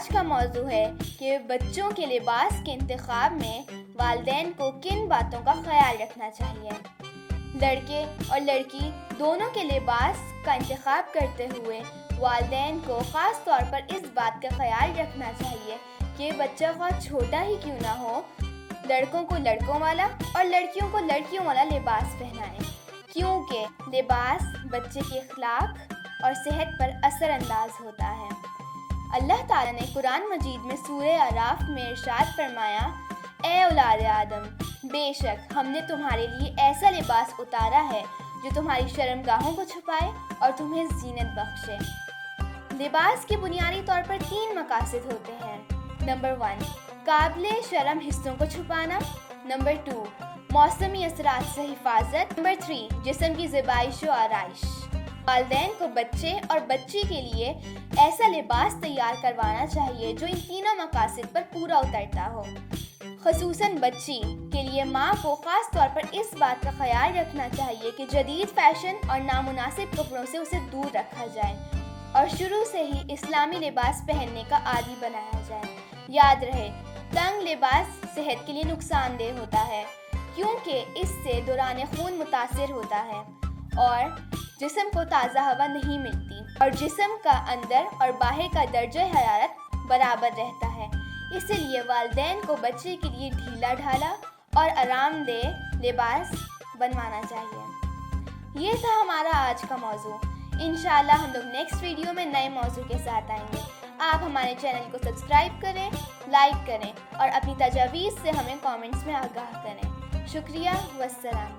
آج کا موضوع ہے کہ بچوں کے لباس کے انتخاب میں والدین کو کن باتوں کا خیال رکھنا چاہیے۔ لڑکے اور لڑکی دونوں کے لباس کا انتخاب کرتے ہوئے والدین کو خاص طور پر اس بات کا خیال رکھنا چاہیے کہ بچہ خواہ چھوٹا ہی کیوں نہ ہو، لڑکوں کو لڑکوں والا اور لڑکیوں کو لڑکیوں والا لباس پہنائیں، کیونکہ لباس بچے کے اخلاق اور صحت پر اثر انداز ہوتا ہے۔ اللہ تعالیٰ نے قرآن مجید میں سورہ اعراف میں ارشاد فرمایا، اے اولاد آدم، بے شک ہم نے تمہارے لیے ایسا لباس اتارا ہے جو تمہاری شرمگاہوں کو چھپائے اور تمہیں زینت بخشے۔ لباس کے بنیادی طور پر 3 مقاصد ہوتے ہیں۔ نمبر 1، قابل شرم حصوں کو چھپانا۔ نمبر 2، موسمی اثرات سے حفاظت۔ نمبر 3، جسم کی زیبائش و آرائش۔ والدین کو بچے اور بچی کے لیے ایسا لباس تیار کروانا چاہیے جو ان تینوں مقاصد پر پورا اترتا ہو۔ خصوصاً بچی کے لیے ماں کو خاص طور پر اس بات کا خیال رکھنا چاہیے کہ جدید فیشن اور نامناسب کپڑوں سے اسے دور رکھا جائے اور شروع سے ہی اسلامی لباس پہننے کا عادی بنایا جائے۔ یاد رہے، تنگ لباس صحت کے لیے نقصان دہ ہوتا ہے کیونکہ اس سے دوران خون متاثر ہوتا ہے اور جسم کو تازہ ہوا نہیں ملتی اور جسم کا اندر اور باہر کا درجہ حرارت برابر رہتا ہے۔ اسی لیے والدین کو بچے کے لیے ڈھیلا ڈھالا اور آرام دہ لباس بنوانا چاہیے۔ یہ تھا ہمارا آج کا موضوع۔ انشاءاللہ ہم لوگ نیکسٹ ویڈیو میں نئے موضوع کے ساتھ آئیں گے۔ آپ ہمارے چینل کو سبسکرائب کریں، لائک کریں اور اپنی تجاویز سے ہمیں کامنٹس میں آگاہ کریں۔ شکریہ، والسلام۔